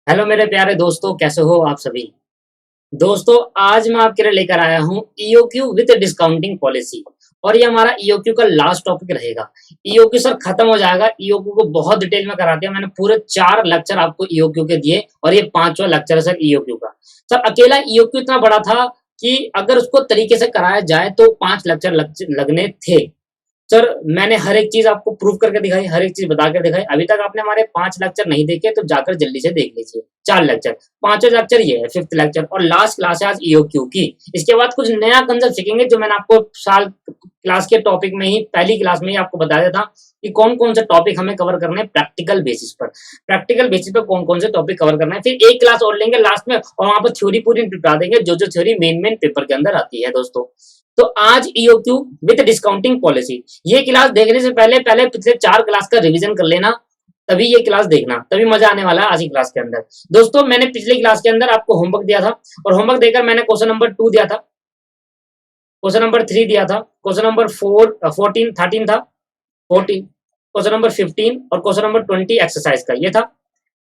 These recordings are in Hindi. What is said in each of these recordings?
हेलो मेरे प्यारे दोस्तों, कैसे हो आप सभी। दोस्तों, आज मैं आपके लिए लेकर आया हूँ ईओक्यू विद डिस्काउंटिंग पॉलिसी। और ये हमारा ईओक्यू का लास्ट टॉपिक रहेगा। ईओक्यू सर खत्म हो जाएगा। ईओक्यू को बहुत डिटेल में करा दिया मैंने, पूरे 4 लेक्चर आपको ईओक्यू के दिए और ये 5वां लेक्चर है सर ईओक्यू का। सर अकेला ईओक्यू इतना बड़ा था कि अगर उसको तरीके से कराया जाए तो 5 लेक्चर लगने थे। सर मैंने हर एक चीज आपको प्रूव करके दिखाई, हर एक चीज बता कर दिखाई। अभी तक आपने हमारे 5 लेक्चर नहीं देखे तो जाकर जल्दी से देख लीजिए। 4 लेक्चर, 5वां लेक्चर ये है, 5th लेक्चर और लास्ट क्लास है आज ईओक्यू की। इसके बाद कुछ नया कंसेप्ट सीखेंगे जो मैंने आपको साल क्लास के टॉपिक में ही, पहली क्लास में ही आपको बताया था कि कौन कौन से टॉपिक हमें कवर करने हैं प्रैक्टिकल बेसिस पर। प्रैक्टिकल बेसिस पर कौन कौन से टॉपिक कवर करना है, फिर एक क्लास और लेंगे लास्ट में और वहां पर थ्योरी पूरी बता देंगे, जो जो थ्योरी मेन मेन पेपर के अंदर आती है दोस्तों। तो आज ईओक्यू विद डिस्काउंटिंग पॉलिसी, ये क्लास देखने से पहले पहले पिछले 4 क्लास का रिवीजन कर लेना, तभी ये क्लास देखना, तभी मजा आने वाला है आज की क्लास के अंदर। दोस्तों मैंने पिछली क्लास के अंदर आपको होमवर्क दिया था और होमवर्क देकर मैंने क्वेश्चन नंबर 2 दिया था, क्वेश्चन नंबर 3 दिया था, क्वेश्चन नंबर 14 13 था, 14 क्वेश्चन नंबर 15 और क्वेश्चन नंबर 20 एक्सरसाइज का ये था।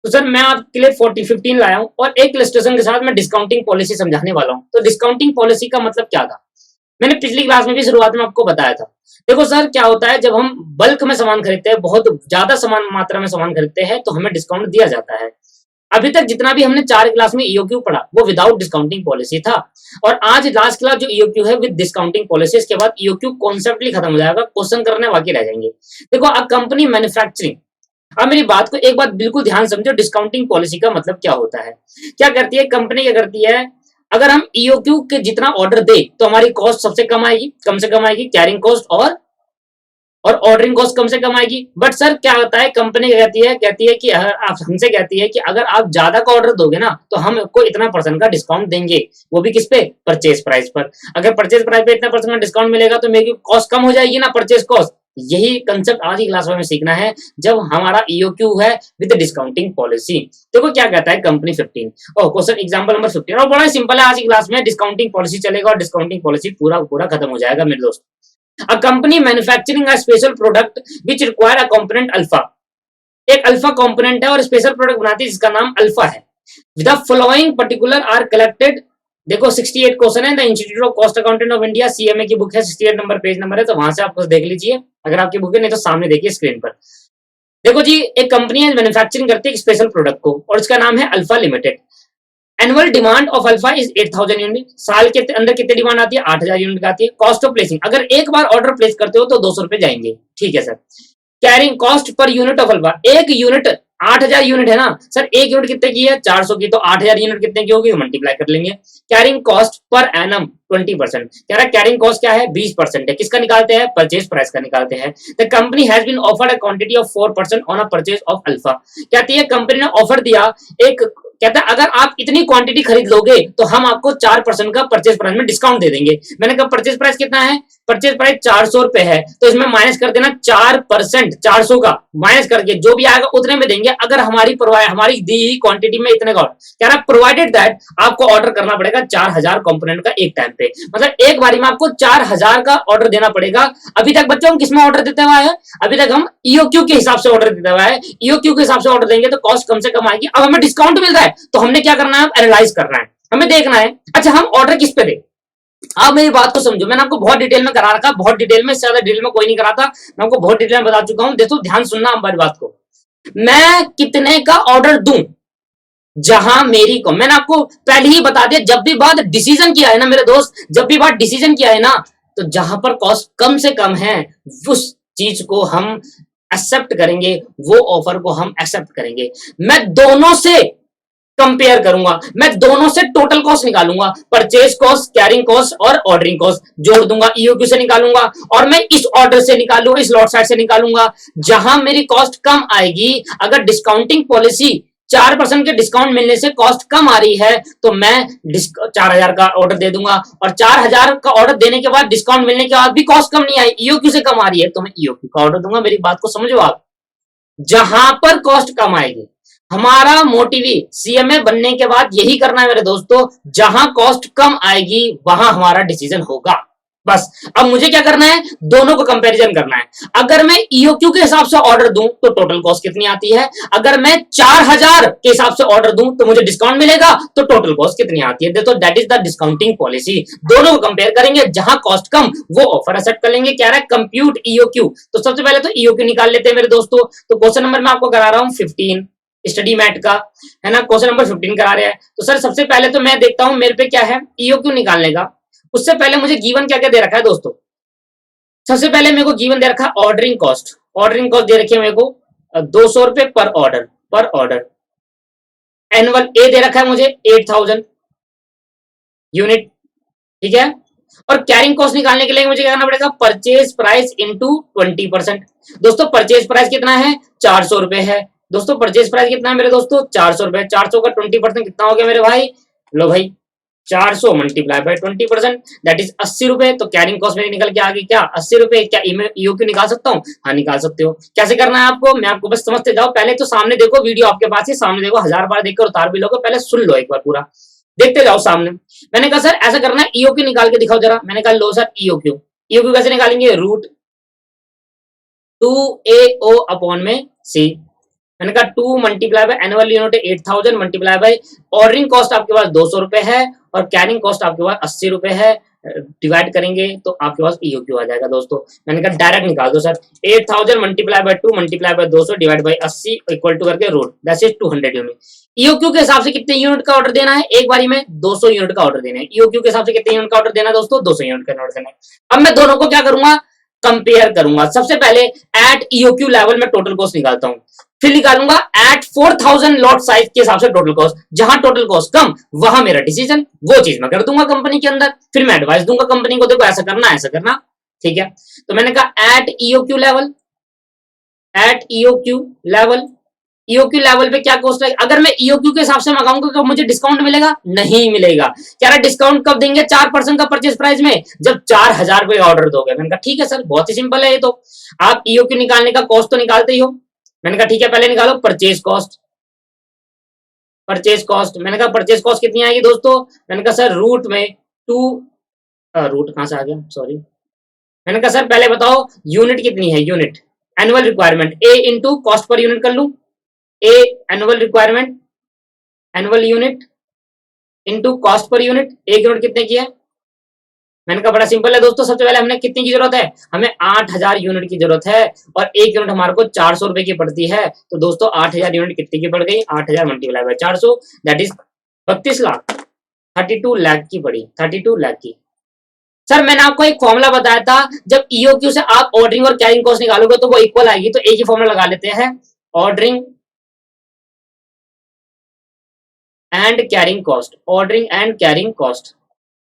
तो सर मैं आपके लिए 15 लाया हूं और एक इलस्ट्रेशन के साथ मैं डिस्काउंटिंग पॉलिसी समझाने वाला हूं। तो डिस्काउंटिंग पॉलिसी का मतलब क्या था, मैंने पिछली क्लास में भी शुरुआत में आपको बताया था। देखो सर क्या होता है, जब हम बल्क में सामान खरीदते हैं, बहुत ज्यादा सामान मात्रा में सामान खरीदते हैं तो हमें डिस्काउंट दिया जाता है। अभी तक जितना भी हमने 4 क्लास में ईओक्यू पढ़ा वो विदाउट डिस्काउंटिंग पॉलिसी था, और आज लास्ट क्लास जो ईओक्यू है विद डिस्काउंटिंग पॉलिसी, इसके बाद ईओक्यू कॉन्सेप्टली खत्म हो जाएगा, क्वेश्चन करने बाकी रह जाएंगे। देखो अ कंपनी मैन्युफैक्चरिंग, अब मेरी बात को एक बात बिल्कुल ध्यान समझो, डिस्काउंटिंग पॉलिसी का मतलब क्या होता है। क्या करती है कंपनी, क्या करती है, अगर हम ईओक्यू के जितना ऑर्डर दे तो हमारी कॉस्ट सबसे कम आएगी, कम से कम आएगी, कैरिंग कॉस्ट और ऑर्डरिंग कॉस्ट कम से कम आएगी। बट सर क्या होता है, कंपनी कहती है कि आप हमसे कहती है कि अगर आप ज्यादा का ऑर्डर दोगे ना तो हम आपको इतना परसेंट का डिस्काउंट देंगे, वो भी किस पे, परचेज प्राइस पर। अगर परचेज प्राइस पे इतना परसेंट का डिस्काउंट मिलेगा तो मेरी कॉस्ट कम हो जाएगी ना, परचेज कॉस्ट। यही कंसेप्ट आज की क्लास में सीखना है जब हमारा ईओक्यू है विद डिस्काउंटिंग पॉलिसी। देखो क्या कहता है कंपनी 15 और क्वेश्चन एग्जांपल नंबर 15, और बड़ा सिंपल है, आज की क्लास में डिस्काउंटिंग पॉलिसी चलेगा और डिस्काउंटिंग पॉलिसी पूरा पूरा खत्म हो जाएगा मेरे दोस्त। A company manufacturing a special product which require a component alpha, एक अल्फा कंपोनेंट है और स्पेशल प्रोडक्ट बनाती है जिसका नाम अल्फा है। The following particular are collected, देखो 68 क्वेश्चन है, the institute of cost accountant of India CMA की बुक है, 68 नंबर पेज नंबर है, तो वहां से आप कुछ देख लीजिए अगर आपकी बुक है, नहीं तो सामने देखिए स्क्रीन पर। देखो जी, एक कंपनी है मैन्युफैक्चरिंग करती है एक स्पेशल प्रोडक्ट को और इसका नाम है alpha limited. Annual demand of alpha is 8000 unit, साल के अंदर कितनी डिमांड आती है, 8000 यूनिट आती है। कॉस्ट ऑफ प्लेसिंग, अगर एक बार ऑर्डर प्लेस करते हो तो 200 रुपए जाएंगे, ठीक है sir. Carrying cost per unit of alpha, एक यूनिट 8000 यूनिट है ना सर, एक यूनिट कितने की है, 400 की, तो 8000 यूनिट कितने की होगी, मल्टीप्लाई कर लेंगे। कैरिंग कॉस्ट पर एनम 20%, कह रहा है कैरिंग कॉस्ट क्या है, 20% है, किसका निकालते हैं, परचेज प्राइस का निकालते हैं। The company has been offered a quantity of 4% on a purchase of alpha, कहती है कंपनी ने ऑफर दिया एक, कहता है अगर आप इतनी क्वांटिटी खरीद लोगे तो हम आपको 4% का परचेज प्राइस में डिस्काउंट दे देंगे। मैंने कहा परचेज प्राइस कितना है, परचेज प्राइस 400 रुपए है, तो इसमें माइनस कर देना 4%, 400 का माइनस करके जो भी आएगा उतने में देंगे, अगर हमारी दी ही क्वांटिटी में इतने का। कह रहा प्रोवाइडेड दैट आपको ऑर्डर करना पड़ेगा 4000 कंपोनेंट का एक टाइम पे, मतलब एक बारी में आपको 4000 का ऑर्डर देना पड़ेगा। अभी तक बच्चों हम किसमें ऑर्डर देते हुआ है, अभी तक हम ईओक्यू के हिसाब से ऑर्डर देते हुआ है, ईओक्यू के हिसाब से ऑर्डर देंगे तो कॉस्ट कम से कम आएगी। अब हमें डिस्काउंट मिल रहा है तो हमने क्या करना है, एनालाइज करना है, हमें देखना है अच्छा हम ऑर्डर किस पे दें। आप मेरी बात को समझो, मैंने आपको बहुत डिटेल में करा रखा, बहुत डिटेल में, ज्यादा डिटेल में कोई नहीं कराता, मैं आपको बहुत डिटेल में बता चुका हूं। देखो ध्यान सुनना हमारी बात को, मैं कितने का ऑर्डर दूं, जहां मेरी को मैंने आपको पहले ही बता दिया, जब भी बात डिसीजन किया है ना मेरे दोस्त, जब भी बात डिसीजन किया है ना, तो जहां पर कॉस्ट कम से कम है उस चीज को हम एक्सेप्ट करेंगे, वो ऑफर को हम एक्सेप्ट करेंगे। मैं दोनों से कंपेयर करूंगा, मैं दोनों से टोटल कॉस्ट निकालूंगा, परचेज कॉस्ट, कैरिंग कॉस्ट और ऑर्डरिंग कॉस्ट जोड़ दूंगा, ईओक्यू से निकालूंगा और मैं इस ऑर्डर से निकालूंगा, इस लॉट साइड से निकालूंगा, जहां मेरी कॉस्ट कम आएगी। अगर डिस्काउंटिंग पॉलिसी 4% के डिस्काउंट मिलने से कॉस्ट कम आ रही है तो मैं 4000 का ऑर्डर दे दूंगा, और 4000 का ऑर्डर देने के बाद डिस्काउंट मिलने के बाद भी कॉस्ट कम नहीं आई, ईओक्यू से कम आ रही है तो मैं ईओक्यू का ऑर्डर दूंगा। मेरी बात को समझो आप, जहां पर कॉस्ट कम आएगी, हमारा मोटिव सीएमए बनने के बाद यही करना है मेरे दोस्तों, जहां कॉस्ट कम आएगी वहां हमारा डिसीजन होगा। बस अब मुझे क्या करना है, दोनों को कंपैरिजन करना है। अगर मैं ईओक्यू के हिसाब से ऑर्डर दूं तो टोटल कॉस्ट कितनी आती है, अगर मैं 4000 के हिसाब से ऑर्डर दूं तो मुझे डिस्काउंट मिलेगा, तो टोटल कॉस्ट कितनी आती है। तो that is the discounting policy. दोनों को कंपेयर करेंगे, जहां कॉस्ट कम वो ऑफर एक्सेप्ट कर लेंगे। क्या रहा है, कंप्यूट ईओक्यू। तो सबसे पहले तो ईओक्यू निकाल लेते हैं मेरे दोस्तों। तो क्वेश्चन नंबर मैं आपको करा रहा हूं 15 स्टडी मैट का, है ना, क्वेश्चन नंबर 15 करा रहे हैं। तो सर सबसे पहले तो मैं देखता हूं मेरे पे क्या है ईओक्यू निकालने का। उससे पहले मुझे गिवन क्या क्या दे रखा है दोस्तों। सबसे पहले मेरे को गिवन दे रखा है ऑर्डरिंग कॉस्ट। ऑर्डरिंग कॉस्ट दे रखी है मेरे को 200 रुपए पर ऑर्डर, पर ऑर्डर। एनुअल ए दे रखा है मुझे 8000 यूनिट, ठीक है। और कैरिंग कॉस्ट निकालने के लिए मुझे क्या करना पड़ेगा, परचेज प्राइस इंटू 20%। दोस्तों परचेज प्राइस कितना है, 400 रुपए है। दोस्तों परचेज प्राइस कितना है मेरे दोस्तों, 400 रुपए। 400 का 20% कितना हो गया मेरे भाई, लो भाई 400 मल्टीप्लाई बाय 20%, दैट इज 80 रुपए। तो कैरिंग कॉस्ट मेरी निकल के आ गई क्या, 80 रुपए। क्या ईओक्यू निकाल सकता हूँ, हाँ निकाल सकते हो। कैसे करना है आपको, मैं आपको बस समझते जाओ। पहले तो सामने देखो, वीडियो आपके पास ही सामने देखो, 1000 बार देखकर उतार भी लोगे, पहले सुन लो एक बार पूरा, देखते जाओ सामने। मैंने कहा सर ऐसा करना है, ईओक्यू निकाल के दिखाओ जरा। मैंने कहा लो सर ईओक्यू। ईओक्यू कैसे निकालेंगे, रूट 2AO अपॉन में सी। मैंने कहा 2 multiply by annual unit 8000 multiply by ordering cost आपके पास 200 रुपए है और कैरिंग कॉस्ट आपके पास 80 रुपए है, डिवाइड करेंगे तो आपके पास ईओक्यू आ जाएगा दोस्तों। मैंने कहा डायरेक्ट निकाल दो sir, 8000 multiply by 2 multiply by 200 divide by 80 equal to करके root, that is 200 unit. EOQ के हिसाब से कितने यूनिट का ऑर्डर देना है, एक बारी में 200 यूनिट का ऑर्डर देना है। ईओक्यू के हिसाब से कितने यूनिट का ऑर्डर देना है दोस्तों, 200 यूनिट का ऑर्डर देना है। अब मैं दोनों को क्या करूंगा, कंपेयर करूंगा। सबसे पहले एट ईओक्यू लेवल में टोटल कॉस्ट निकालता हूं, फिर निकालूंगा एट 4000 लॉट साइज के हिसाब से टोटल कॉस्ट। जहां टोटल कॉस्ट कम वहां मेरा डिसीजन, वो चीज मैं कर दूंगा कंपनी के अंदर। फिर मैं एडवाइस दूंगा कंपनी को, देखो ऐसा करना ऐसा करना, ठीक है। तो मैंने कहा eight EOQ level, eight EOQ level, EOQ level पे क्या कॉस्ट है। अगर मैं ईओक्यू के हिसाब से मंगाऊंगा तो मुझे डिस्काउंट मिलेगा, नहीं मिलेगा। क्या रहा, डिस्काउंट कब देंगे, 4% का परचेज प्राइस में, जब 4000 ऑर्डर दोगे। मैंने कहा ठीक है सर, बहुत ही सिंपल है ये तो। आप ईओक्यू निकालने का कॉस्ट तो निकालते ही हो। मैंने कहा ठीक है, पहले निकालो परचेज कॉस्ट। परचेज कॉस्ट, मैंने कहा परचेज कॉस्ट कितनी आएगी दोस्तों। मैंने कहा सर रूट में टू, रूट कहां से आ गया, सॉरी। मैंने कहा सर पहले बताओ यूनिट कितनी है, unit annual requirement A into cost per unit कर लूं। A annual requirement, annual unit into cost per unit, एक यूनिट कितने की है। मैंने कहा बड़ा सिंपल है दोस्तों, सबसे पहले हमने कितनी की जरूरत है, हमें 8000 यूनिट की जरूरत है और एक यूनिट हमारे को 400 रुपए की पड़ती है। तो दोस्तों 8000 यूनिट कितनी की पड़ गई, 8000 multiply bye 400, that is 32 lakh, 32 lakh की पड़ी, 32 लाख की। सर मैंने आपको एक फॉर्मूला बताया था, जब ईओक्यू से आप ऑर्डरिंग और कैरिंग कॉस्ट निकालोगे तो वो इक्वल आएगी। तो एक ही फॉर्मूला लगा लेते हैं, ordering and carrying cost, ordering and carrying cost.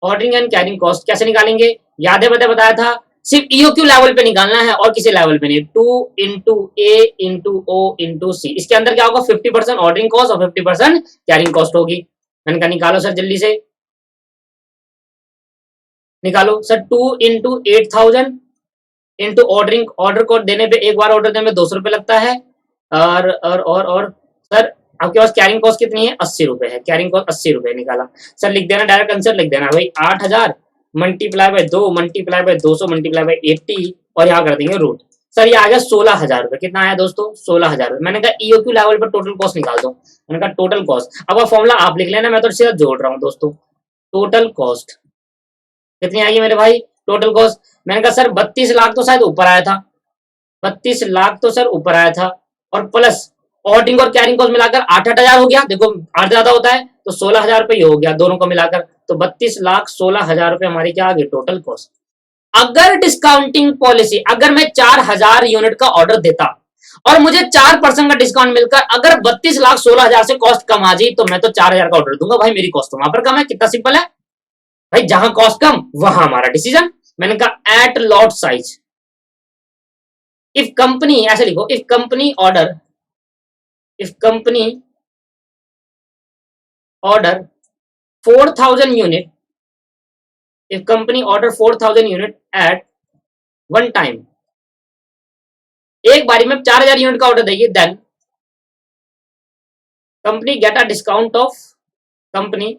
Ordering and carrying cost कैसे निकालेंगे, याद है बताया था, सिर्फ ईओक्यू लेवल पे निकालना है और किसी लेवल पे नहीं। 2 इंटू ए इंटू ओ इंटू सी, इसके अंदर क्या होगा, 50% ऑर्डरिंग कॉस्ट और 50% कैरिंग कॉस्ट होगी। मैंने कहा निकालो सर जल्दी से, निकालो sir. 2 into 8000 into ordering, order code देने पे, एक बार ऑर्डर देने में 200 रुपए लगता है। और सर आपके पास कैरिंग कॉस्ट कितनी है, 80 रुपए है। कैरिंग कॉस्ट 80 रुपए निकाला। सर लिख देना, डायरेक्ट आंसर लिख देना भाई, 8000 multiply by 2 multiply by 200 multiply by 80 और यहाँ कर देंगे रूट। सर ये आ गया 16,000 रुपए। कितना आया दोस्तों, 16,000 रुपए। मैंने कहा ईओक्यू लेवल पर टोटल कॉस्ट निकाल दो। मैंने कहा टोटल कॉस्ट, अब फॉर्मूला आप लिख लेना, मैं तो सीधा जोड़ रहा हूँ दोस्तों। टोटल कॉस्ट कितनी आएगी मेरे भाई, टोटल कॉस्ट। मैंने कहा सर 32 लाख तो शायद ऊपर आया था, 32 लाख तो सर ऊपर आया था, और प्लस ऑर्डरिंग और कैरिंग कॉस्ट मिलाकर 8,000 हो गया। देखो 8 ज्यादा होता है तो 16,000 रुपए हो गया दोनों को मिलाकर। तो 32,16,000 रुपए हमारी क्या आ गई, टोटल कॉस्ट। अगर डिस्काउंटिंग पॉलिसी, अगर मैं 4,000 यूनिट का ऑर्डर देता और मुझे 4% का डिस्काउंट मिलकर अगर 32,16,000 से कॉस्ट कम आ जाए, तो मैं तो 4,000 का ऑर्डर दूंगा भाई, मेरी कॉस्ट तो वहां पर कम है। कितना सिंपल है भाई, जहां कॉस्ट कम वहां हमारा डिसीजन। मैंने कहा at lot size, if company, ऐसे लिखो, if company order, if company order 4,000 unit, if company order 4,000 unit at one time, एक बारी में 4,000 यूनिट का ऑर्डर देगी, then company get a discount of, company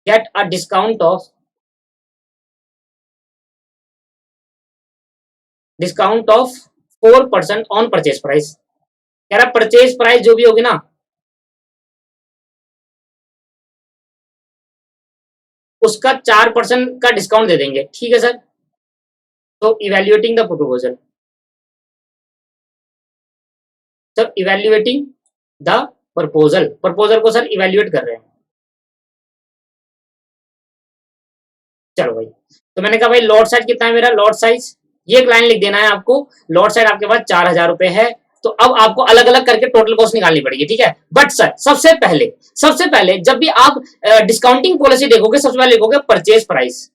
get a discount of discount of 4% on purchase price. कह रहा परचेज प्राइस जो भी होगी ना उसका 4% का डिस्काउंट दे देंगे, ठीक है सर। तो evaluating the proposal, sir evaluating the proposal, proposal को सर इवेल्युएट कर रहे हैं। चलो भाई, तो मैंने कहा भाई लॉट साइज कितना है मेरा, लॉट साइज ये एक लाइन लिख देना है आपको। लॉट साइज आपके पास 4000 रुपए है, तो अब आपको अलग अलग करके टोटल कॉस्ट निकालनी पड़ेगी, ठीक है। बट सर सबसे पहले जब भी आप डिस्काउंटिंग पॉलिसी देखोगे, सबसे पहले लिखोगे परचेज प्राइस।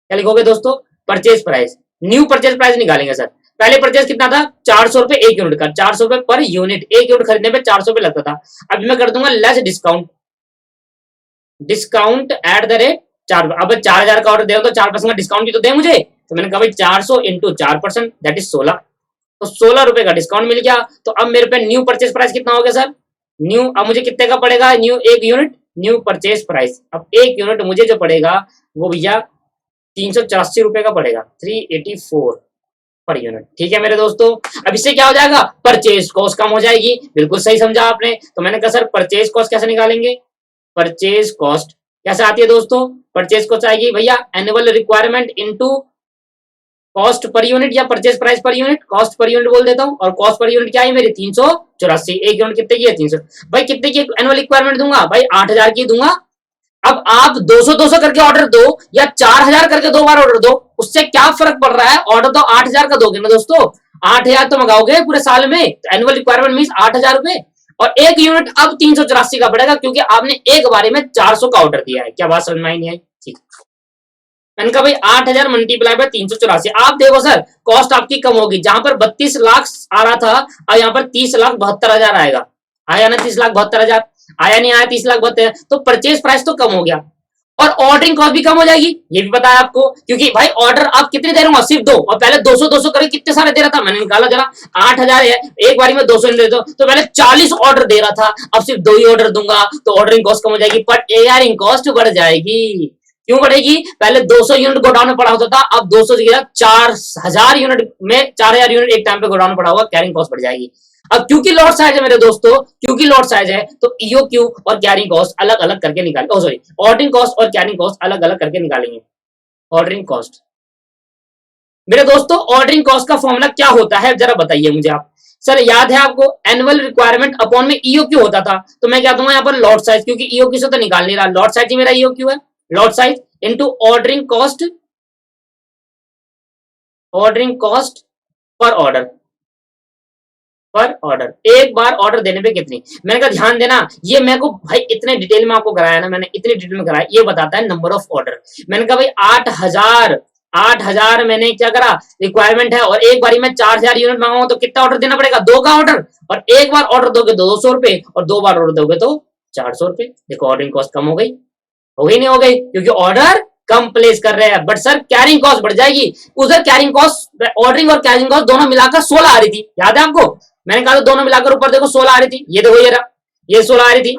क्या लिखोगे दोस्तों, purchase price. New purchase price निकालेंगे सर। पहले परचेज कितना था, 400 रुपए एक यूनिट का, 400 रुपए पर यूनिट, एक यूनिट खरीदने पे 400 रुपए लगता था। अभी मैं कर दूंगा less discount, discount at the rate 4। अब 4000 का ऑर्डर दे रहा हूं तो 4% का डिस्काउंट भी तो दे मुझे। तो मैंने कहा भाई 400 इंटू 4% दैट इज 16, तो 16 रुपए का डिस्काउंट मिल गया। तो अब मेरे पे न्यू परचेज प्राइस कितना हो गया सर, न्यू अब मुझे कितने का पड़ेगा, न्यू एक यूनिट, न्यू परचेज प्राइस। अब एक यूनिट मुझे जो पड़ेगा वो भैया 384 रुपए का पड़ेगा, 384 पर यूनिट, ठीक है मेरे दोस्तों। अब इससे क्या हो जाएगा, परचेज कॉस्ट कम हो जाएगी। बिल्कुल सही समझा आपने। तो मैंने कहा सर परचेज कॉस्ट कैसे निकालेंगे, परचेज कॉस्ट कैसे आती है दोस्तों, परचेज कॉस्ट आएगी भैया annual requirement into cost per unit या purchase price per unit, cost per unit बोल देता हूं। और कॉस्ट पर यूनिट क्या है मेरी 384, एक यूनिट कितने की है 300। भाई कितने की एनुअल रिक्वायरमेंट दूंगा, भाई 8000 की दूंगा। अब आप 200 दो करके ऑर्डर दो या 4000 करके 2 बार ऑर्डर दो, उससे क्या फर्क पड़ रहा है, ऑर्डर तो 8000 का दोगे ना दोस्तों, 8000 तो मंगाओगे पूरे साल में, तो एनुअल रिक्वायरमेंट मीन 8000 रुपए। और एक यूनिट अब 384 का पड़ेगा क्योंकि आपने एक बारी में 400 का ऑर्डर दिया है। क्या बात समझ में आई नहीं आई, ठीक। मैंने कहा भाई 8000 मल्टीप्लाई बाय 384, आप देखो सर कॉस्ट आपकी कम होगी। जहां पर 32 लाख आ रहा था, अब यहाँ पर 30,72,000 आएगा। आया ना 30,72,000, आया नहीं आया 30,72,000, तो परचेज प्राइस तो कम हो गया और ऑर्डरिंग कॉस्ट भी कम हो जाएगी, ये भी पता है आपको। क्योंकि भाई ऑर्डर आप कितने दे रहे हो, सिर्फ 2, और पहले 200 करके कितने सारे दे रहा था, मैंने निकाला जरा, 8000 है, एक बारी में 200 दे दो, तो पहले 40 ऑर्डर दे रहा था, अब सिर्फ 2 ही ऑर्डर दूंगा, तो ऑर्डरिंग कॉस्ट कम हो जाएगी, बट एयरिंग कॉस्ट बढ़ जाएगी। क्यों बढ़ेगी, पहले 200 यूनिट गोडाउन में पड़ा होता था, अब 200 की जगह 4000 यूनिट में 4000 यूनिट एक टाइम पे गोडाउन में पड़ा हुआ, कैरिंग कॉस्ट बढ़ जाएगी। अब क्योंकि लॉट साइज है मेरे दोस्तों, क्योंकि लॉट साइज है तो ईओक्यू और कैरिंग कॉस्ट अलग अलग करके निकाल, सॉरी ऑर्डरिंग कॉस्ट और कैरिंग कॉस्ट अलग अलग करके निकालेंगे। ऑर्डरिंग कॉस्ट मेरे दोस्तों, ऑर्डरिंग कॉस्ट का फॉर्मूला क्या होता है जरा बताइए मुझे आप। सर याद है आपको, एनुअल रिक्वायरमेंट अपॉन में ईओक्यू होता था, तो मैं क्या दूंगा यहाँ पर लॉट साइज, क्योंकि ईओक्यू से तो निकाल नहीं रहा, लॉट साइज ही मेरा ईओक्यू है। Lot size into ordering cost per order, पर ऑर्डर, एक बार ऑर्डर देने पे कितनी। मैंने कहा ध्यान देना, ये मेरे को भाई इतने डिटेल में आपको कराया ना, मैंने इतने डिटेल में कराया, ये बताता है नंबर ऑफ ऑर्डर। मैंने कहा भाई 8000 मैंने क्या करा, रिक्वायरमेंट है, और एक बारी में 4000 यूनिट मांगा तो कितना ऑर्डर देना पड़ेगा, 2 का ऑर्डर, और एक बार ऑर्डर दोगे तो 200 रुपए, और 2 बार ऑर्डर दोगे तो 400 रुपए। देखो ऑर्डरिंग कॉस्ट कम हो गई नहीं हो गई, क्योंकि ऑर्डर कम प्लेस कर रहे हैं। बट सर कैरिंग कॉस्ट बढ़ जाएगी, उधर कैरिंग कॉस्ट, ऑर्डरिंग और कैरिंग कॉस्ट दोनों मिलाकर 16 आ रही थी, याद है आपको। मैंने कहा दोनों मिलाकर ऊपर देखो 16 आ रही थी, ये देखो ये 16 आ रही थी।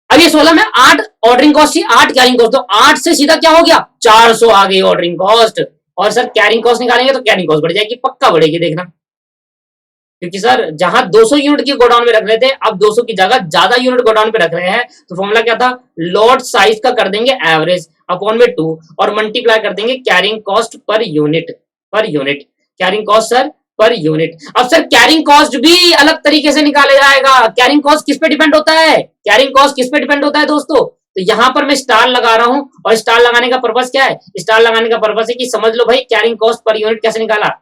अब ये 16 में 8 ऑर्डरिंग कॉस्ट थी, 8 कैरिंग कॉस्ट, तो 8 से सीधा क्या हो गया 400 आ गई ऑर्डरिंग कॉस्ट। और सर कैरिंग कॉस्ट निकालेंगे तो कैरिंग कॉस्ट बढ़ जाएगी, पक्का बढ़ेगी, देखना। क्योंकि सर जहां 200 यूनिट की गोडाउन में रख रहे थे, अब 200 की जगह ज्यादा यूनिट गोडाउन पे रख रहे हैं, तो फॉर्मूला क्या था, लॉट साइज का कर देंगे एवरेज अपॉन में 2 और मल्टीप्लाई कर देंगे carrying cost per unit, carrying cost sir per unit. अब सर कैरिंग कॉस्ट भी अलग तरीके से निकाला जाएगा। कैरिंग कॉस्ट किस पे डिपेंड होता है, कैरिंग कॉस्ट किस पे डिपेंड होता है दोस्तों, तो यहां पर मैं स्टार लगा रहा हूं, और स्टार लगाने का पर्पस क्या है, स्टार लगाने का पर्पस है कि समझ लो भाई कैरिंग कॉस्ट पर यूनिट कैसे निकाला।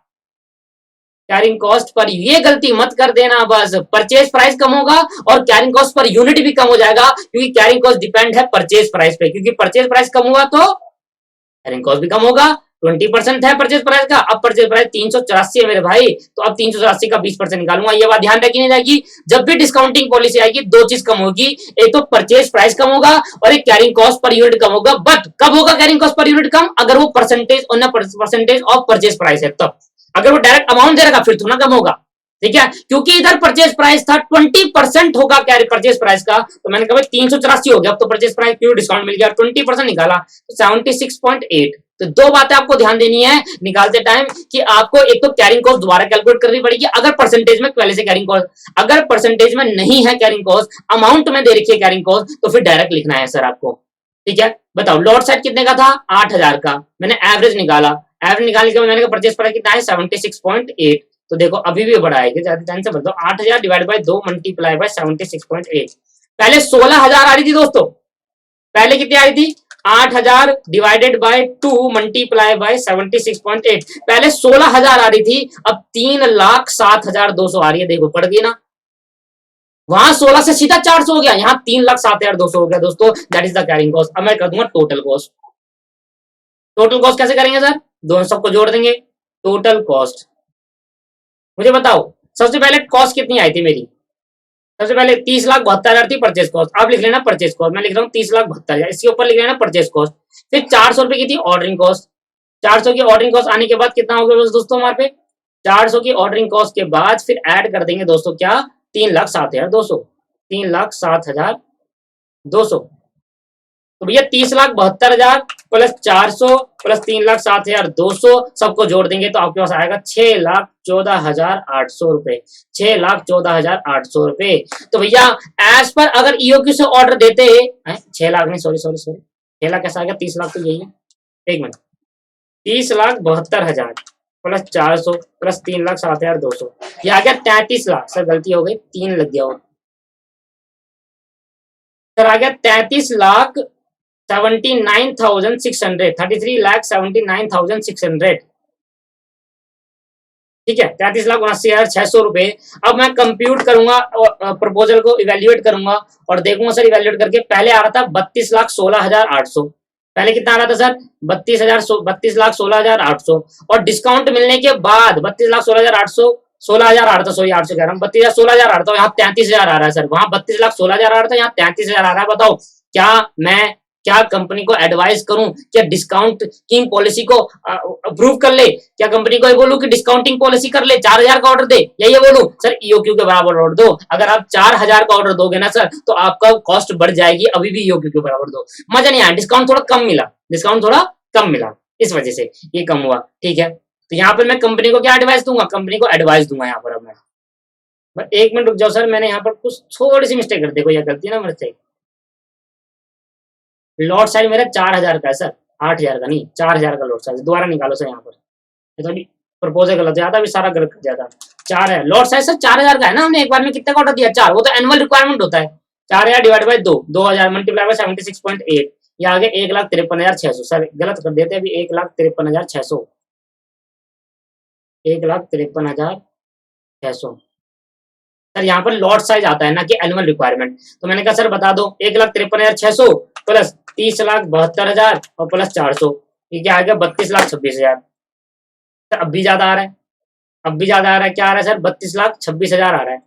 कैरिंग कॉस्ट पर, ये गलती मत कर देना, बस परचेज प्राइस कम होगा और कैरिंग कॉस्ट पर यूनिट भी कम हो जाएगा, क्योंकि कैरिंग कॉस्ट डिपेंड है परचेज प्राइस पे, क्योंकि परचेज प्राइस कम हुआ तो कैरिंग कॉस्ट भी कम होगा। 20% है परचेज प्राइस का, अब परचेज प्राइस 384 है मेरे भाई, तो अब 384 का 20% निकालूंगा। ये बात ध्यान रखी नहीं जाएगी, जब भी डिस्काउंटिंग पॉलिसी आएगी 2 चीज कम होगी, एक तो परचेज प्राइस कम होगा और एक कैरिंग कॉस्ट पर यूनिट कम होगा। बट कब होगा कैरिंग कॉस्ट पर यूनिट कम, अगर वो परसेंटेज ऑफ परचेज प्राइस है तब। अगर वो डायरेक्ट अमाउंट दे रखा फिर तो ना कम होगा। ठीक है, क्योंकि इधर परचेज प्राइस था 20% होगा क्या परचेज प्राइस का, तो मैंने कहा 384 हो गया, अब तो परचेज प्राइस क्यों डिस्काउंट मिल गया, 20% निकाला तो 76.8। तो दो बातें आपको ध्यान देनी है निकालते टाइम कि आपको एक तो कैरिंग कॉस्ट दोबारा कैलकुलेट करनी पड़ेगी, अगर परसेंटेज में पहले से कैरिंग कॉस्ट, अगर परसेंटेज में नहीं है कैरिंग कॉस्ट, अमाउंट में दे रखी है कैरिंग कॉस्ट, तो फिर डायरेक्ट लिखना है सर आपको। ठीक है, बताओ लॉट साइड कितने का था, 8,000 का, मैंने एवरेज निकाला, एवरेज निकालने के बाद मैंने कहा परचेज प्राइस कितना है 76.8। तो देखो अभी भी बड़ा है, ज्यादा ध्यान से बताओ, 8,000 डिवाइड बाय 2 मल्टीप्लाई बाय 76.8। पहले 16,000 आ रही थी दोस्तों, पहले कितनी आ रही थी, 8,000 डिवाइडेड बाय 2 मल्टीप्लाई बाय 76.8, पहले 16,000 आ रही थी, अब 3,07,200 आ रही है, देखो पड़ गई ना, वहां 16 से सीधा 400 हो गया, यहाँ 3,07,200 हो गया दोस्तों, that is the carrying cost. अब मैं कर दूंगा टोटल कॉस्ट। टोटल कॉस्ट कैसे करेंगे सर, दोनों सबको जोड़ देंगे, टोटल कॉस्ट। मुझे बताओ सबसे पहले कॉस्ट कितनी आई थी मेरी, सबसे पहले 30,72,000 थी परचेज कॉस्ट, आप लिख लेना परचेज कॉस्ट, मैं लिख रहा हूँ 30,72,000, इसके ऊपर लिख लेना परचेज कॉस्ट। फिर 400 रुपए की थी ऑर्डरिंग कॉस्ट, 400 की ऑर्डरिंग कॉस्ट आने के बाद कितना हो गया दोस्तों हमारे पे, 400 की ऑर्डरिंग कॉस्ट के बाद फिर ऐड कर देंगे दोस्तों क्या, 3,07,200, 3,07,200। तो भैया 30,72,000 प्लस 400 प्लस 3,07,200 सबको जोड़ देंगे तो आपके पास आएगा 6,14,800 रुपए, 6,14,800 रुपए। तो भैया एज पर अगर ईओक्यू से ऑर्डर देते हैं 6 लाख नहीं, सॉरी सॉरी सॉरी, 6 लाख कैसा आ गया, 30 लाख तो यही है, एक मिनट, 30,72,000 प्लस 400 प्लस 3,07,200, ये आ गया 33 लाख, सर गलती हो गई, 3 लग गया, और सर आ गया 33,79,600, 33,79,600। ठीक है, 33,79,600 रुपए। अब मैं कंप्यूट करूंगा, प्रपोजल को इवेल्युएट करूंगा और देखूंगा सर, इवेल्युएट करके पहले आ रहा था 32,16,800, पहले कितना आ रहा था सर, 32,16,800, और डिस्काउंट मिलने के बाद 32,16,800, 16,008 था, सॉरी 800 कह रहा हूँ, 32,16,008 था, यहाँ 33,000 आ रहा है सर, वहां 32,16,000 आ रहा था, यहाँ 33,000 आ रहा है। बताओ क्या मैं, क्या कंपनी को एडवाइस करूं, क्या डिस्काउंटिंग पॉलिसी को अप्रूव कर ले, क्या कंपनी को ये बोलूं कि डिस्काउंटिंग पॉलिसी कर ले, 4,000 का ऑर्डर दे, या ये बोलूं सर ईओक्यू के बराबर ऑर्डर दो, अगर आप 4,000 का ऑर्डर दोगे ना सर तो आपका कॉस्ट बढ़ जाएगी, अभी भी ईओक्यू के बराबर दो, मजा नहीं आया, डिस्काउंट थोड़ा कम मिला, डिस्काउंट थोड़ा कम मिला, इस वजह से ये कम हुआ। ठीक है, तो यहाँ पर मैं कंपनी को क्या एडवाइस दूंगा, कंपनी को एडवाइस दूंगा यहाँ पर। अब मैं एक मिनट रुक जाओ सर, मैंने यहाँ पर कुछ थोड़ी सी मिस्टेक कर, देखो यह गलती ना मिस्टेक, लॉट साइज मेरा 4,000 का है सर, 8,000 का नहीं, 4,000 का लॉट साइज, दोबारा निकालो सर यहाँ पर, ये तो प्रपोजल गलत जाता, अभी सारा गलत जाता, 4 है लॉट साइज सर, 4,000 का है ना, हमने एक बार में कितने का ऑर्डर दिया, 4, वो तो एनुअल रिक्वायरमेंट होता है, 4,000 डिवाइड बाई 2, 2,000 मल्टीप्लाई बाई 76.8, ये आगे 1,53,600, सर गलत कर देते अभी, 1,53,600, 1,53,600 सर, यहाँ पर लॉट साइज आता है ना कि एनुअल रिक्वायरमेंट, तो मैंने कहा सर बता दो, 1,53,600 प्लस 30,72,000 और प्लस 400, ये क्या आ गया, 32,26,000। अब भी ज्यादा आ रहा है, अब भी ज्यादा आ रहा है, क्या आ रहा है सर, 32,26,000 आ रहा है,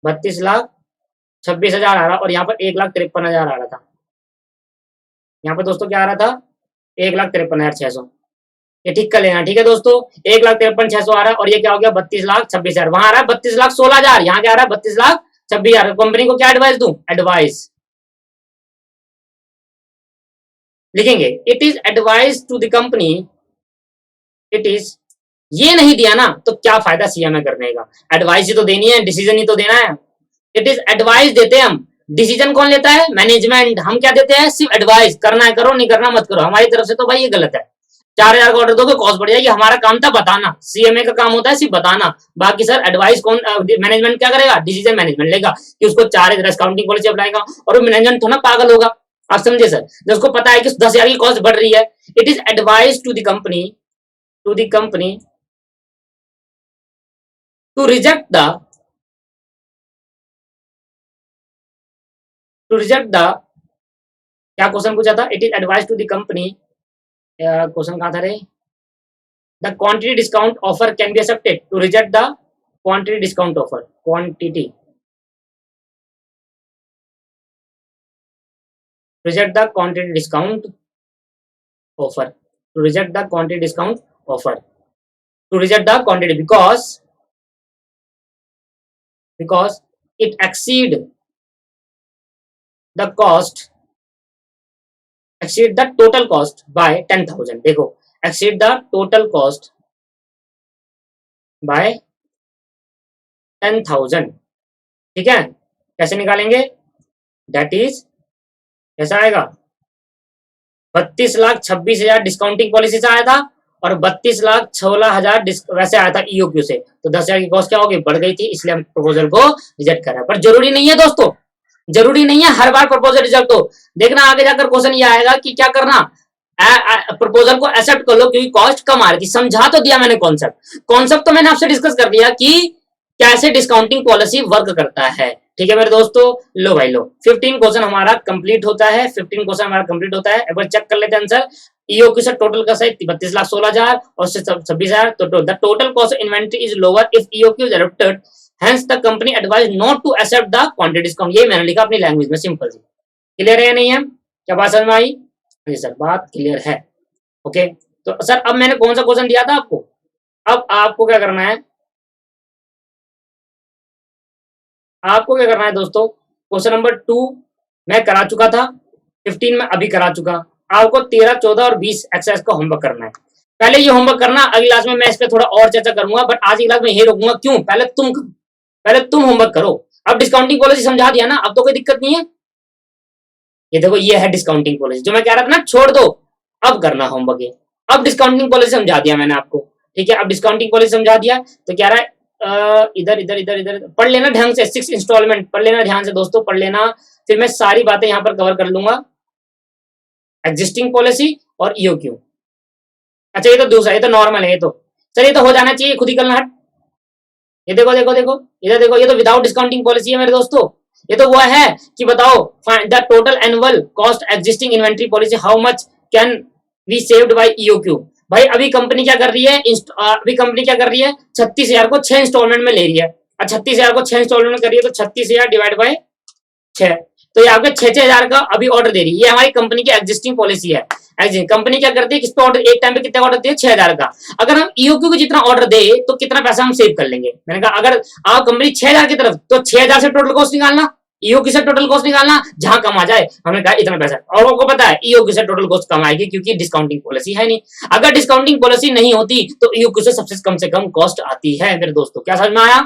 32,26,000 आ रहा है, और यहाँ पर 1,53,000 आ रहा था, यहाँ पर दोस्तों क्या आ रहा था, 1,53,600, ये ठीक कर लेना, ठीक है दोस्तों, 1,53,600 आ रहा है, और ये क्या हो गया, 32,26,000, वहां आ रहा है 32,16,000, यहाँ क्या आ रहा है, 32,26,000। कंपनी को क्या एडवाइस दूं, एडवाइस लिखेंगे, it is advice to the company, it is, ये नहीं दिया ना तो क्या फायदा सीएमए करने का, एडवाइस ही तो देनी है, डिसीजन ही तो देना है, इट इज एडवाइस देते हैं हम, डिसीजन कौन लेता है, मैनेजमेंट, हम क्या देते हैं, सिर्फ एडवाइस, करना है करो, नहीं करना मत करो, हमारी तरफ से तो भाई ये गलत है, 4,000 का ऑर्डर दोगे कॉस्ट बढ़ जाएगी, हमारा काम था बताना, सीएमए का काम होता है सिर्फ बताना, बाकी सर एडवाइस कौन, मैनेजमेंट क्या करेगा, डिसीजन मैनेजमेंट लेगा कि उसको 4 डिस्काउंटिंग पॉलिसी अप्लाईगा, और मैनेजमेंट थोड़ा पागल होगा, आप समझे सर, जब उसको पता है कि 10,000 की कॉस्ट बढ़ रही है, it is advice to the company, to the company to reject the, to reject the, क्या क्वेश्चन पूछा था, it is advice to the company, question कहाँ था रे, the quantity discount offer can be accepted to reject the quantity discount offer, quantity reject the quantity discount offer, to reject the quantity discount offer, to reject the quantity because it exceed the total cost by 10,000. देखो exceed the total cost by 10,000. ठीक है, कैसे निकालेंगे? दैट इज कैसा आएगा? 32,26,000 डिस्काउंटिंग पॉलिसी से आया था और 32,16,000 वैसे आया था ईओक्यू से। तो 10,000 की कॉस्ट क्या होगी? बढ़ गई थी, इसलिए हम प्रपोजल को रिजेक्ट कर रहे हैं। पर जरूरी नहीं है दोस्तों, जरूरी नहीं है हर बार प्रपोजल रिजेक्ट हो। देखना आगे जाकर क्वेश्चन ये आएगा कि क्या करना, प्रपोजल को एक्सेप्ट कर लो क्योंकि कॉस्ट कम आ रही थी। समझा तो दिया मैंने कॉन्सेप्ट तो मैंने आपसे डिस्कस कर दिया कि कैसे डिस्काउंटिंग पॉलिसी वर्क करता है। ठीक है मेरे दोस्तों, लो भाई लो, 15 क्वेश्चन हमारा कंप्लीट होता है। 15 क्वेश्चन हमारा कंप्लीट होता है। एक बार चेक कर लेते हैं आंसर। ईओक्यू से टोटल का सही 32,16,000 और 26,000। तो the total cost of inventory is lower if EOQ is adopted, hence the company advise not to accept the quantity discount. ये मैंने लिखा अपनी लैंग्वेज में, सिंपल सी। क्लियर है या नहीं है? क्या बात समझ में आई? जी सर, बात क्लियर है। ओके, तो सर अब मैंने कौन सा क्वेश्चन दिया था आपको? अब आपको क्या करना है, आपको क्या करना है दोस्तों? क्वेश्चन नंबर 2 मैं करा चुका था, 15 में अभी करा चुका। आपको 13, 14 और 20 एक्सरसाइज का होमवर्क करना है। पहले ये होमवर्क करना, अगली क्लास में मैं इस पे थोड़ा और चर्चा करूंगा, बट आज की क्लास में यही रोकूंगा। क्यों? पहले तुम होमवर्क करो। अब डिस्काउंटिंग पॉलिसी समझा दिया ना, अब तो कोई दिक्कत नहीं है। ये देखो, ये है डिस्काउंटिंग पॉलिसी जो मैं कह रहा था ना, छोड़ दो, अब करना होमवर्क। ये अब डिस्काउंटिंग पॉलिसी समझा दिया मैंने आपको। ठीक है, अब डिस्काउंटिंग पॉलिसी समझा दिया तो कह रहा है इधर इधर इधर इधर पढ़ लेना ढंग से, 6 इंस्टॉलमेंट पढ़ लेना ध्यान से दोस्तों, पढ़ लेना। फिर मैं सारी बातें यहाँ पर कवर कर लूंगा, एग्जिस्टिंग पॉलिसी और ईओक्यू। अच्छा ये तो दूसरा, ये तो नॉर्मल है, ये तो चलिए तो हो जाना चाहिए, खुद ही करना हट। ये देखो देखो देखो, इधर देखो, ये तो विदाउट डिस्काउंटिंग पॉलिसी है मेरे दोस्तों। ये तो वो है कि बताओ the total annual cost existing inventory policy, how much can be saved by EOQ. भाई अभी कंपनी क्या कर रही है, अभी कंपनी क्या कर रही है, 36,000 को 6 इंस्टॉलमेंट में ले रही है। 36,000 को 6 इंस्टॉलमेंट में कर रही है, तो 36,000 डिवाइड बाय 6, तो ये आपके 6,000 का अभी ऑर्डर दे रही है। ये हमारी कंपनी की एग्जिस्टिंग पॉलिसी है। कंपनी क्या करती है, किस पे ऑर्डर, एक टाइम पे कितने ऑर्डर देती है, 6,000 का। अगर हम ईओक्यू को जितना ऑर्डर दे तो कितना पैसा हम सेव कर लेंगे। मैंने कहा अगर आप कंपनी 6,000 की तरफ, तो 6,000 से टोटल कॉस्ट निकालना, ईओक्यू से टोटल कॉस्ट निकालना, जहां कम आ जाए। हमने कहा इतना पैसा, और आपको पता है ईओक्यू से टोटल कॉस्ट कम आएगी क्योंकि डिस्काउंटिंग पॉलिसी है नहीं। अगर डिस्काउंटिंग पॉलिसी नहीं होती तो ईओक्यू से कम कॉस्ट आती है मेरे दोस्तों। क्या समझ में आया?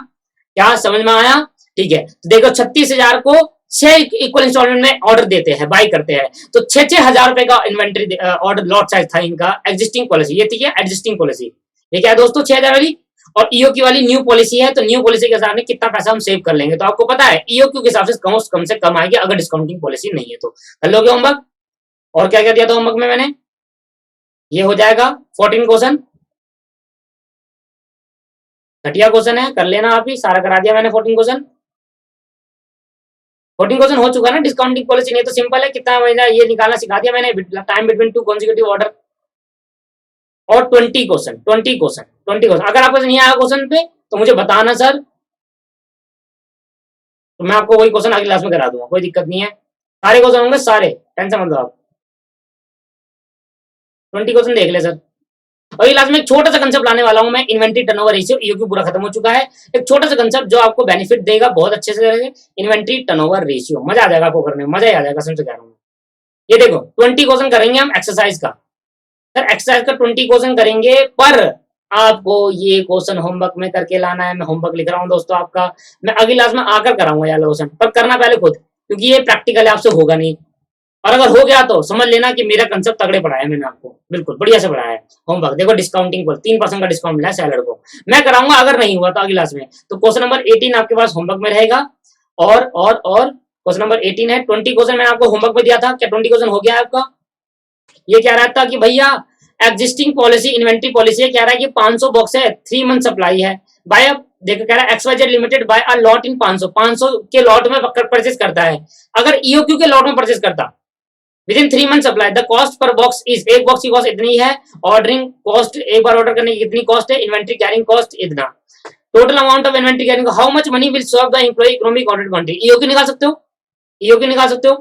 क्या समझ में आया? ठीक है, तो देखो 36,000 को 6 इक्वल इंस्टॉलमेंट में ऑर्डर देते हैं, बाई करते हैं, तो 6,000 रुपए का इन्वेंटरी ऑर्डर लॉट साइज था इनका। एग्जिस्टिंग पॉलिसी ये थी, एग्जिस्टिंग पॉलिसी। ये क्या है दोस्तों, 6,000 वाली। और ईओक्यू वाली न्यू पॉलिसी है, तो न्यू पॉलिसी के हिसाब से कितना पैसा हम सेव कर लेंगे। तो आपको पता है ईओक्यू के हिसाब से कम आएगी अगर डिस्काउंटिंग पॉलिसी नहीं है तो। कर लोगे होमवर्क? और क्या क्या दिया था होमवर्क में मैंने? ये हो जाएगा 14 क्वेश्चन, घटिया क्वेश्चन है, कर लेना आप ही, सारा करा दिया मैंने 14 क्वेश्चन। 14 क्वेश्चन हो चुका ना डिस्काउंटिंग पॉलिसी। नहीं तो सिंपल है, कितना महीना ये निकालना सिखा दिया मैंने, टाइम बिटवीन 2 कॉन्सिक्यूटिव ऑर्डर। और 20 क्वेश्चन अगर आपको नहीं आया क्वेश्चन पे तो मुझे बताना सर, तो मैं आपको वही क्वेश्चन अगली क्लास में करा दूंगा, कोई दिक्कत नहीं है। सारे क्वेश्चन होंगे सारे, टेंशन मत लो आप। 20 क्वेश्चन देख ले सर। अगली क्लास में एक छोटा सा कंसेप्ट लाने वाला हूं मैं, इन्वेंट्री टर्नओवर रेशियो। ईओक्यू पूरा खत्म हो चुका है, एक छोटा सा कंसेप्ट जो आपको बेनिफिट देगा बहुत अच्छे से, इन्वेंट्री टर्नओवर रेशियो। मजा आ जाएगा आपको करने में, मजा ही आ जाएगा, समझ कह रहा हूँ। ये देखो 20 क्वेश्चन करेंगे हम एक्सरसाइज का। सर एक्सरसाइज का 20 क्वेश्चन करेंगे, पर आपको ये क्वेश्चन होमवर्क में करके लाना है। मैं होमवर्क लिख रहा हूँ दोस्तों आपका, मैं अगली क्लास में आकर कराऊंगा यार क्वेश्चन, पर करना पहले खुद, क्योंकि ये प्रैक्टिकल आपसे होगा नहीं। और अगर हो गया तो समझ लेना कि मेरा कंसेप्ट तगड़े पढ़ाया मैंने आपको, बिल्कुल बढ़िया से पढ़ाया है। होमवर्क देखो, डिस्काउंटिंग पर 3% का डिस्काउंट मिला है सैलड को, मैं कराऊंगा। अगर नहीं हुआ तो अगली क्लास में, तो क्वेश्चन नंबर 18 आपके पास होमवर्क में रहेगा। और क्वेश्चन नंबर 18 है। 20 क्वेश्चन मैंने आपको होमवर्क में दिया था, क्या 20 क्वेश्चन हो गया है आपका? ये कह रहा था कि भैया एग्जिस्टिंग पॉलिसी, इन्वेंट्री पॉलिसी कह रहा है कि 500 बॉक्स है, 3 मंथ सप्लाई है। बाय अब देखो कह रहा है XYZ limited by a lot in 500 के लॉट में परचेज करता है। अगर ईओक्यू के लॉट में परचेज करता with in 3 month supply, the cost per box is, एक बॉक्स की कॉस्ट इतनी है, ऑर्डरिंग कॉस्ट एक बार ऑर्डर करने की कितनी कॉस्ट है, इन्वेंट्री कैरिंग कॉस्ट इतना, total amount of inventory carrying, how much money will serve the employ economic quantity. EOQ निकाल सकते हो, ईओक्यू निकाल सकते हो।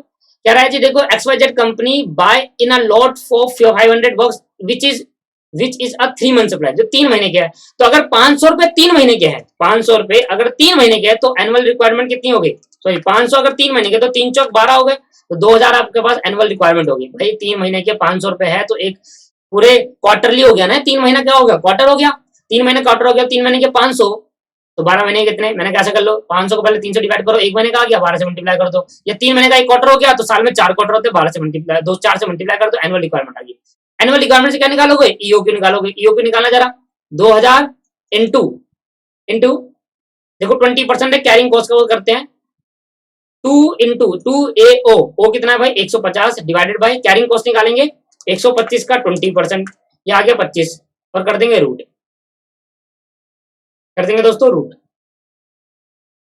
कह रहा है जी देखो XYZ company by in a lot for 500 box which is which is a 3 month supply, जो 3 महीने के है। तो अगर 500 रुपए 3 महीने के है, 500 रुपए अगर 3 महीने के है तो एनुअल रिक्वायरमेंट कितनी हो गई? सॉरी 500 अगर 3 महीने के, तो 3 चौक 12 हो गए, तो 2000 आपके पास एनुअल रिक्वायरमेंट होगी। भाई 3 महीने के 500 रुपए है तो एक पूरे क्वार्टरली हो गया ना, 3 महीना क्या हो गया? क्वार्टर हो गया। 3 महीने क्वार्टर हो गया, 3 महीने के 500, तो 12 महीने कितने? मैंने कैसे कर लो, 500 को पहले 3 से डिवाइड करो, 1 महीने का आ गया, 12 से मल्टीप्लाई कर दो। या 3 महीने का एक क्वार्टर हो गया, तो साल में 4 क्वार्टर होते हैं, 12 से मल्टीप्लाई, 4 से मल्टीप्लाई कर दो, एनुअल रिक्वायरमेंट आ गई। एनुअल रिक्वायरमेंट से क्या निकालोगे? ईओक्यू निकालोगे। ईओक्यू निकालना जरा, 2000 इंटू इंटू देखो 20% है, कैरिंग कॉस्ट का वो करते हैं, 2 इंटू 2 ओ कितना है भाई? 150 डिवाइडेड बाई कैरिंग कॉस्ट निकालेंगे 125 का 20%, ये आ गया 25, और कर देंगे रूट, कर देंगे दोस्तों रूट।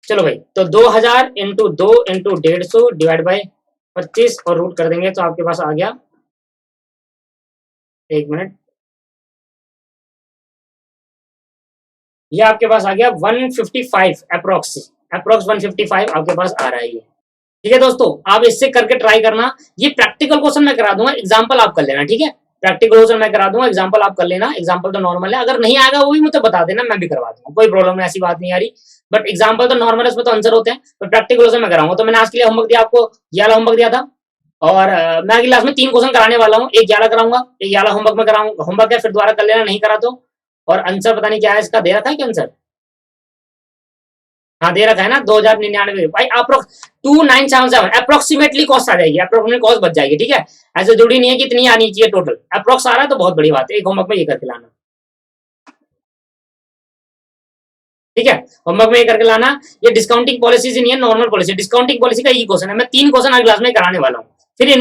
चलो भाई, तो 2000 इंटू 2 इंटू 150 डिवाइड बाई 25 और रूट कर देंगे, तो आपके पास आ गया, एक मिनट, ये आपके पास आ गया 155 अप्रोक्स, 155 आपके पास आ रहा है ये। ठीक है दोस्तों, आप इससे करके ट्राई करना। ये प्रैक्टिकल क्वेश्चन मैं करा दूंगा, एग्जांपल आप कर लेना, ठीक है? प्रैक्टिकल क्वेश्चन मैं करा दूंगा, एग्जांपल आप कर लेना। एग्जांपल तो नॉर्मल है, अगर नहीं आएगा वो भी मुझे बता देना, मैं भी करवा दूंगा, कोई प्रॉब्लम नहीं, ऐसी बात नहीं आ रही। बट एग्जांपल तो नॉर्मल है, उसमें तो आंसर होते हैं, तो प्रैक्टिकल क्वेश्चन मैं कराऊंगा। तो मैंने आज के लिए होमवर्क दिया आपको, ये वाला होमवर्क दिया था, और मैं अगली क्लास में 3 क्वेश्चन कराने वाला हूँ, एक याला कराऊंगा, एक याला होमवर्क में कराऊंगा, होमवर्क है फिर दोबारा कर लेना, नहीं करा तो। और आंसर पता नहीं क्या है इसका, दे रखा है क्या आंसर? हाँ दे रखा है ना, 2099 भाई, अप्रोक्स 2977 अप्रोक्सीमेटली कॉस्ट आ जाएगी, अप्रोक्सीमेट कॉस्ट बच जाएगी, ठीक है? ऐसे जरूरी नहीं है कि इतनी आनी चाहिए, टोटल अप्रोक्स आ रहा है तो बहुत बड़ी बात है, एक होमवर्क में ये करके लाना, ठीक है? होमवर्क में ये करके लाना। ये डिस्काउंटिंग पॉलिसी नहीं है, नॉर्मल पॉलिसी, डिस्काउंटिंग पॉलिसी का ये क्वेश्चन है, मैं 3 क्वेश्चन अगली क्लास में कराने वाला हूँ, फिर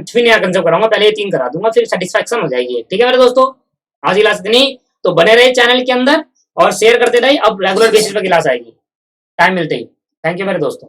फिर नया कंसेप्ट कराऊंगा, पहले ये 3 करा दूंगा, फिर सेटिस्फेक्शन हो जाएगी, ठीक है मेरे दोस्तों? आज की क्लास इतनी, तो बने रहे चैनल के अंदर और शेयर करते रहे, अब रेगुलर बेसिस पर क्लास आएगी टाइम मिलते ही। थैंक यू मेरे दोस्तों।